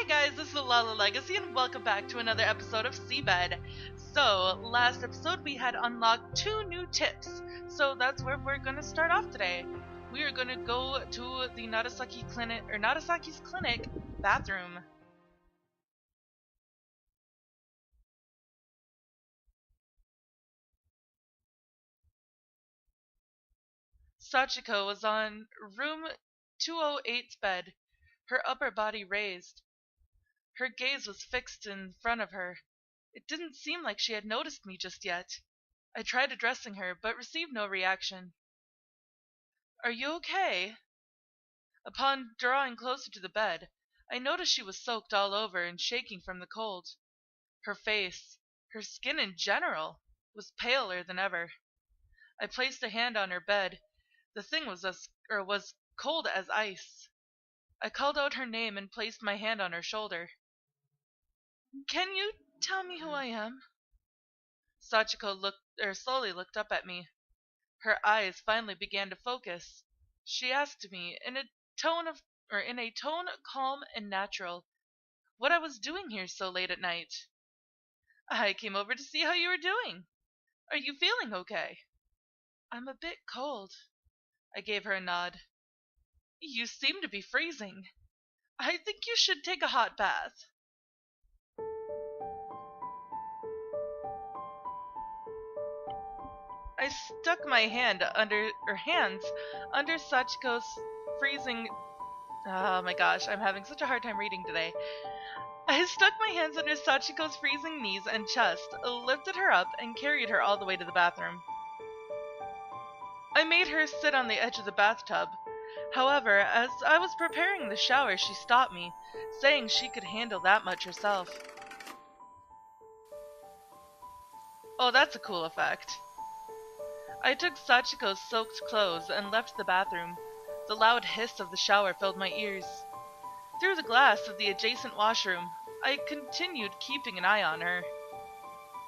Hey guys, this is Lala Legacy and welcome back to another episode of SeaBed. So, last episode we had unlocked 2 new tips, so that's where we're going to start off today. We are going to go to the Narasaki's clinic bathroom. Sachiko was on room 208's bed, her upper body raised. Her gaze was fixed in front of her. It didn't seem like she had noticed me just yet. I tried addressing her, but received no reaction. "Are you okay?" Upon drawing closer to the bed, I noticed she was soaked all over and shaking from the cold. Her face, her skin in general, was paler than ever. I placed a hand on her bed. The thing was cold as ice. I called out her name and placed my hand on her shoulder. "Can you tell me who I am?" Sachiko slowly looked up at me. Her eyes finally began to focus. She asked me in a tone calm and natural, what I was doing here so late at night. "I came over to see how you were doing. Are you feeling okay?" "I'm a bit cold." I gave her a nod. "You seem to be freezing. I think you should take a hot bath." I stuck my hands under Sachiko's freezing. Oh my gosh, I'm having such a hard time reading today. I stuck my hands under Sachiko's freezing knees and chest, lifted her up, and carried her all the way to the bathroom. I made her sit on the edge of the bathtub. However, as I was preparing the shower, she stopped me, saying she could handle that much herself. Oh, that's a cool effect. I took Sachiko's soaked clothes and left the bathroom. The loud hiss of the shower filled my ears. Through the glass of the adjacent washroom, I continued keeping an eye on her.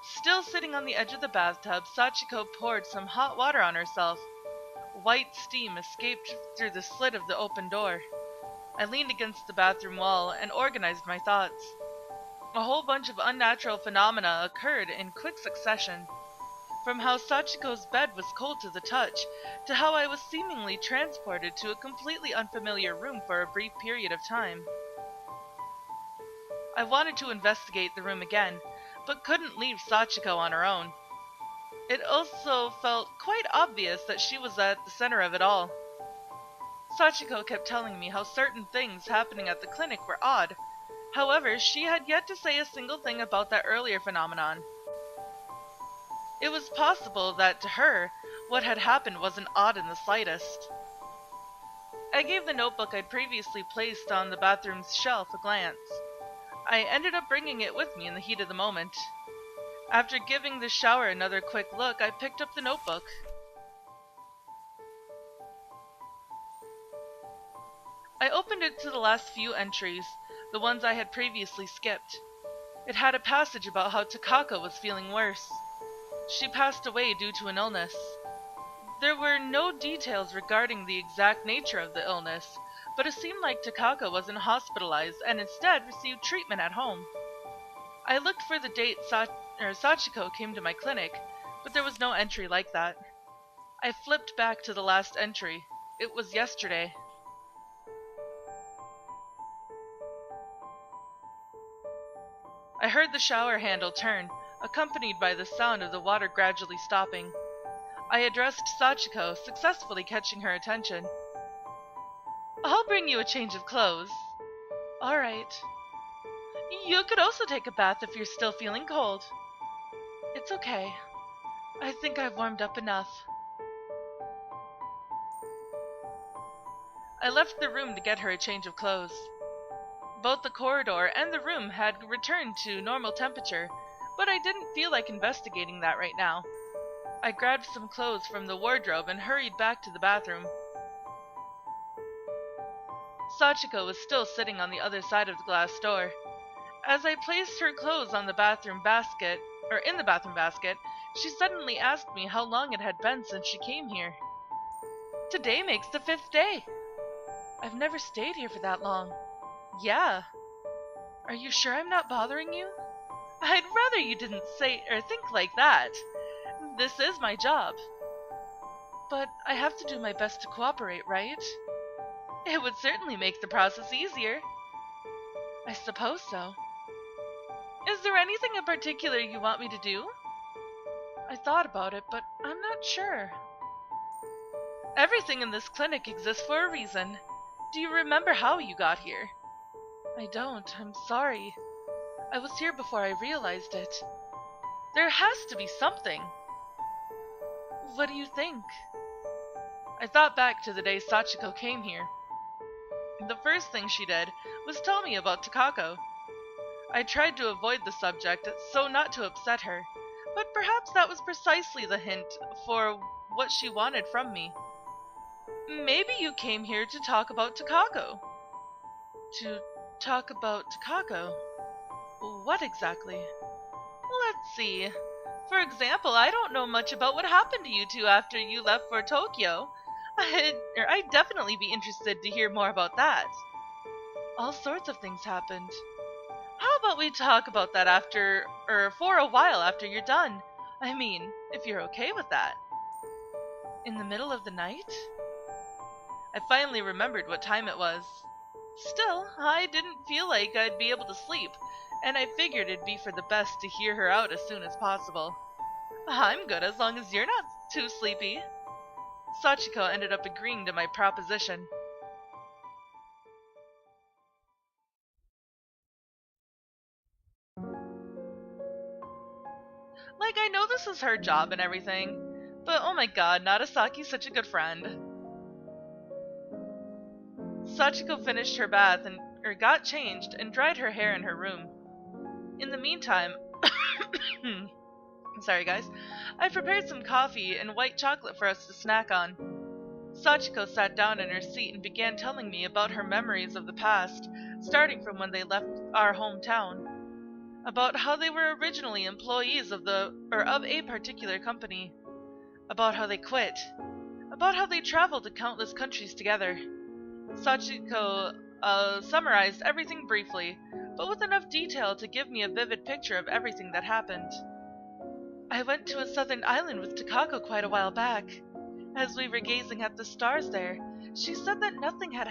Still sitting on the edge of the bathtub, Sachiko poured some hot water on herself. White steam escaped through the slit of the open door. I leaned against the bathroom wall and organized my thoughts. A whole bunch of unnatural phenomena occurred in quick succession. From how Sachiko's bed was cold to the touch, to how I was seemingly transported to a completely unfamiliar room for a brief period of time. I wanted to investigate the room again, but couldn't leave Sachiko on her own. It also felt quite obvious that she was at the center of it all. Sachiko kept telling me how certain things happening at the clinic were odd. However, she had yet to say a single thing about that earlier phenomenon. It was possible that, to her, what had happened wasn't odd in the slightest. I gave the notebook I'd previously placed on the bathroom's shelf a glance. I ended up bringing it with me in the heat of the moment. After giving the shower another quick look, I picked up the notebook. I opened it to the last few entries, the ones I had previously skipped. It had a passage about how Takako was feeling worse. She passed away due to an illness. There were no details regarding the exact nature of the illness, but it seemed like Takako wasn't hospitalized and instead received treatment at home. I looked for the date Sachiko came to my clinic, but there was no entry like that. I flipped back to the last entry. It was yesterday. I heard the shower handle turn, accompanied by the sound of the water gradually stopping. I addressed Sachiko, successfully catching her attention. "I'll bring you a change of clothes." "All right." "You could also take a bath if you're still feeling cold." "It's okay. I think I've warmed up enough." I left the room to get her a change of clothes. Both the corridor and the room had returned to normal temperature, but I didn't feel like investigating that right now. I grabbed some clothes from the wardrobe and hurried back to the bathroom. Sachiko was still sitting on the other side of the glass door. As I placed her clothes on the bathroom basket, she suddenly asked me how long it had been since she came here. "Today makes the 5th day." "I've never stayed here for that long." "Yeah." Are you sure I'm not bothering you? I'd rather you didn't say or think like that. This is my job. But I have to do my best to cooperate, right? It would certainly make the process easier. I suppose so. Is there anything in particular you want me to do? I thought about it, but I'm not sure. Everything in this clinic exists for a reason. Do you remember how you got here? I don't. I'm sorry. I was here before I realized it. There has to be something. What do you think? I thought back to the day Sachiko came here. The first thing she did was tell me about Takako. I tried to avoid the subject so not to upset her, but perhaps that was precisely the hint for what she wanted from me. Maybe you came here to talk about Takako. To talk about Takako? What exactly? Let's see. For example, I don't know much about what happened to you two after you left for Tokyo. I'd definitely be interested to hear more about that. All sorts of things happened. How about we talk about that for a while after you're done? I mean, if you're okay with that. In the middle of the night? I finally remembered what time it was. Still, I didn't feel like I'd be able to sleep, and I figured it'd be for the best to hear her out as soon as possible. I'm good as long as you're not too sleepy. Sachiko ended up agreeing to my proposition. Like, I know this is her job and everything, but oh my god, Narasaki's such a good friend. Sachiko finished her bath and got changed and dried her hair in her room. In the meantime, sorry guys, I prepared some coffee and white chocolate for us to snack on. Sachiko sat down in her seat and began telling me about her memories of the past, starting from when they left our hometown. About how they were originally employees of a particular company. About how they quit. About how they traveled to countless countries together. Sachiko summarized everything briefly, but with enough detail to give me a vivid picture of everything that happened. I went to a southern island with Takako quite a while back. As we were gazing at the stars there, she said that nothing that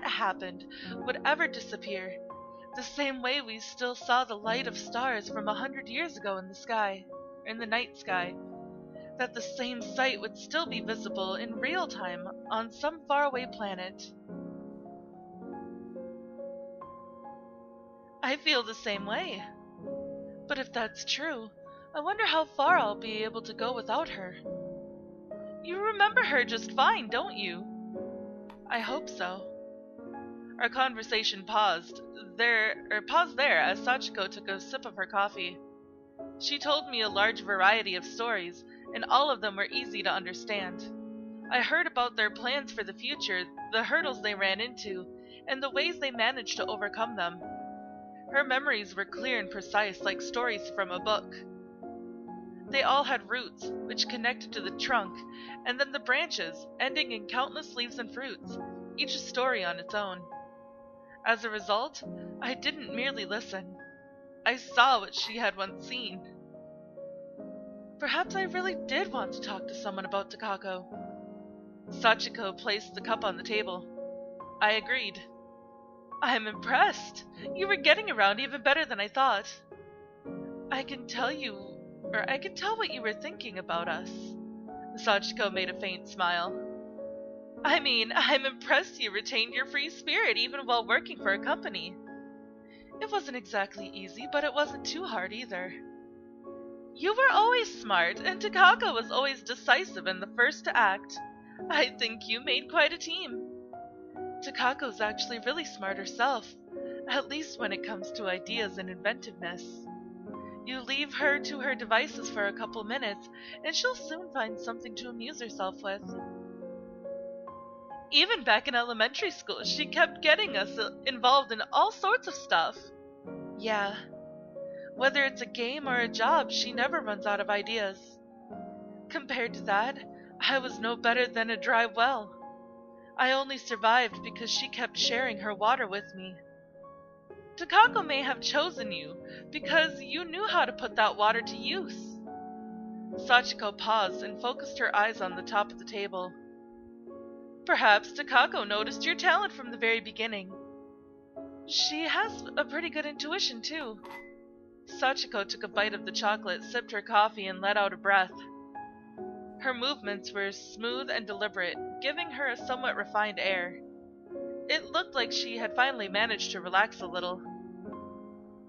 happened would ever disappear. The same way we still saw the light of stars from 100 years ago in the night sky. That the same sight would still be visible in real time on some faraway planet. I feel the same way. But if that's true, I wonder how far I'll be able to go without her. You remember her just fine, don't you? I hope so. Our conversation paused there as Sachiko took a sip of her coffee. She told me a large variety of stories, and all of them were easy to understand. I heard about their plans for the future, the hurdles they ran into, and the ways they managed to overcome them. Her memories were clear and precise, like stories from a book. They all had roots, which connected to the trunk, and then the branches, ending in countless leaves and fruits, each a story on its own. As a result, I didn't merely listen. I saw what she had once seen. Perhaps I really did want to talk to someone about Takako. Sachiko placed the cup on the table. I agreed. I'm impressed. You were getting around even better than I thought. I can tell what you were thinking about us. Sachiko made a faint smile. I mean, I'm impressed you retained your free spirit even while working for a company. It wasn't exactly easy, but it wasn't too hard either. You were always smart, and Takako was always decisive and the first to act. I think you made quite a team. Takako's actually really smart herself, at least when it comes to ideas and inventiveness. You leave her to her devices for a couple minutes, and she'll soon find something to amuse herself with. Even back in elementary school, she kept getting us involved in all sorts of stuff. Yeah. Whether it's a game or a job, she never runs out of ideas. Compared to that, I was no better than a dry well. I only survived because she kept sharing her water with me. Takako may have chosen you because you knew how to put that water to use. Sachiko paused and focused her eyes on the top of the table. Perhaps Takako noticed your talent from the very beginning. She has a pretty good intuition, too. Sachiko took a bite of the chocolate, sipped her coffee, and let out a breath. Her movements were smooth and deliberate, giving her a somewhat refined air. It looked like she had finally managed to relax a little.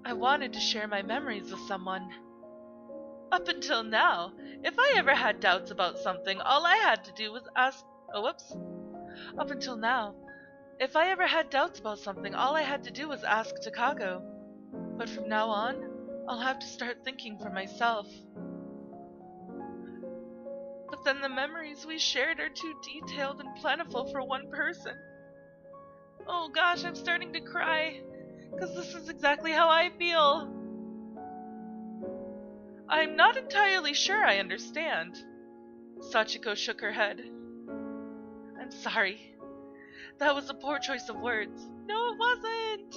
I wanted to share my memories with someone. Up until now, if I ever had doubts about something, all I had to do was ask... Oh, whoops. Up until now, if I ever had doubts about something, all I had to do was ask Takako. But from now on, I'll have to start thinking for myself. But then the memories we shared are too detailed and plentiful for one person. Oh gosh, I'm starting to cry, because this is exactly how I feel. I'm not entirely sure I understand. Sachiko shook her head. I'm sorry. That was a poor choice of words. No, it wasn't.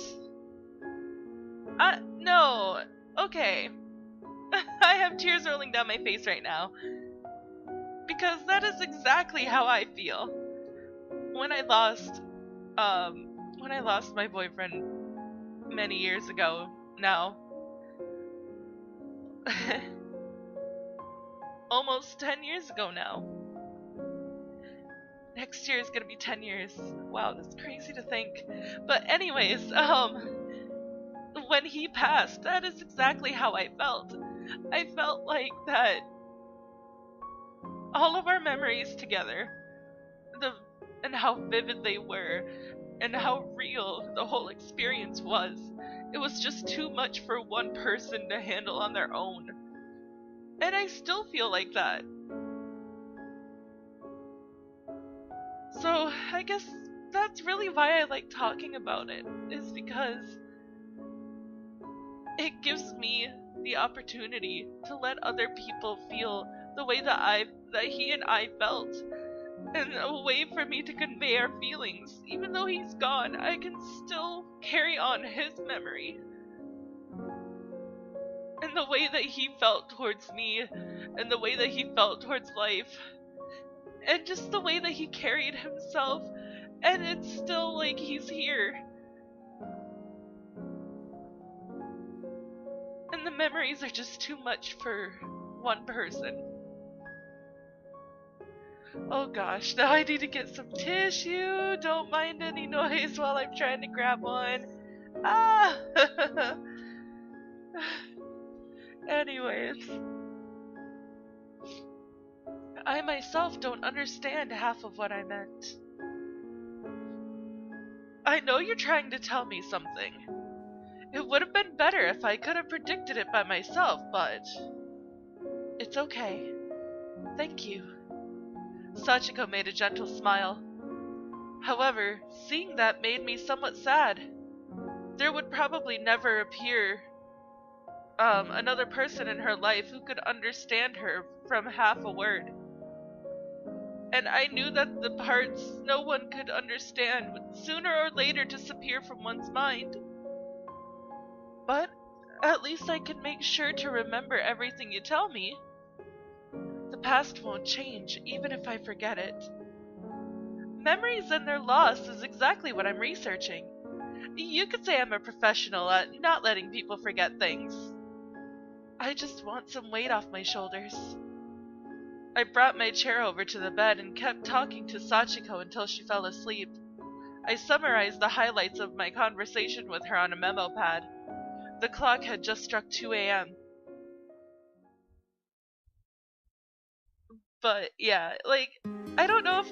No. Okay. I have tears rolling down my face right now. Because that is exactly how I feel. When I lost my boyfriend many years ago now. Almost 10 years ago now. Next year is gonna be 10 years. Wow, that's crazy to think. But anyways, when he passed, that is exactly how I felt. I felt like that all of our memories together, and how vivid they were, and how real the whole experience was, it was just too much for one person to handle on their own. And I still feel like that. So, I guess that's really why I like talking about it, is because it gives me the opportunity to let other people feel the way that he and I felt, and a way for me to convey our feelings. Even though he's gone, I can still carry on his memory. And the way that he felt towards me, and the way that he felt towards life, and just the way that he carried himself, and it's still like he's here. And the memories are just too much for one person. Oh gosh, now I need to get some tissue. Don't mind any noise while I'm trying to grab one. Ah! Anyways. I myself don't understand half of what I meant. I know you're trying to tell me something. It would have been better if I could have predicted it by myself, but... It's okay. Thank you. Sachiko made a gentle smile. However, seeing that made me somewhat sad. There would probably never appear another person in her life who could understand her from half a word. And I knew that the parts no one could understand would sooner or later disappear from one's mind. But at least I can make sure to remember everything you tell me. The past won't change, even if I forget it. Memories and their loss is exactly what I'm researching. You could say I'm a professional at not letting people forget things. I just want some weight off my shoulders. I brought my chair over to the bed and kept talking to Sachiko until she fell asleep. I summarized the highlights of my conversation with her on a memo pad. The clock had just struck 2 a.m. But yeah, like, I don't know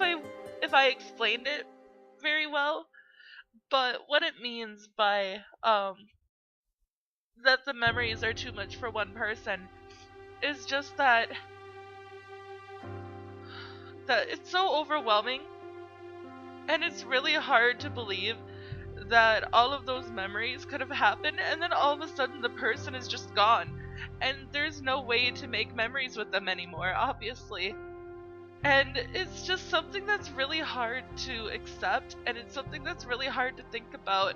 if I explained it very well, but what it means by that the memories are too much for one person is just that it's so overwhelming, and it's really hard to believe that all of those memories could have happened, and then all of a sudden the person is just gone, and there's no way to make memories with them anymore, obviously. And it's just something that's really hard to accept, and it's something that's really hard to think about.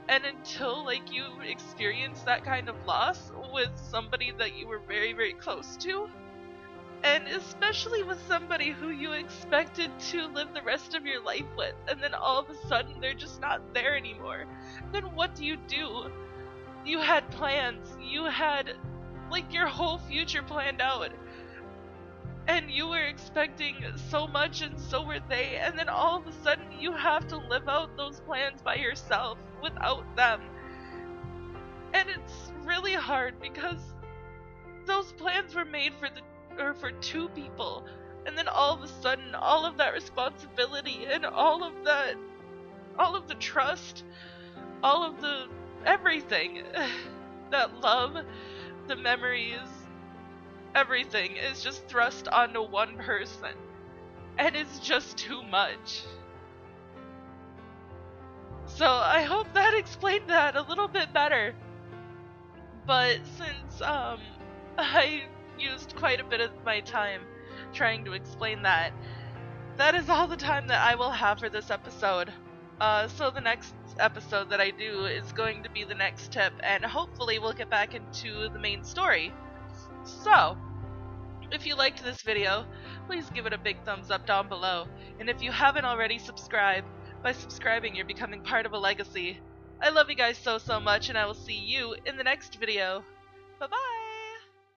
And until, like, you experience that kind of loss with somebody that you were very, very close to, and especially with somebody who you expected to live the rest of your life with, and then all of a sudden they're just not there anymore, then what do? You had plans, you had, like, your whole future planned out, and you were expecting so much and so were they, and then all of a sudden you have to live out those plans by yourself without them. And it's really hard because those plans were made for two people, and then all of a sudden all of that responsibility and all of the trust, all of the everything, that love, the memories, everything is just thrust onto one person, and it's just too much. So I hope that explained that a little bit better. But since I used quite a bit of my time trying to explain that, that is all the time that I will have for this episode. So the next episode that I do is going to be the next tip, and hopefully we'll get back into the main story. So, if you liked this video, please give it a big thumbs up down below, and if you haven't already subscribed, by subscribing you're becoming part of a legacy. I love you guys so much, and I will see you in the next video. Bye bye!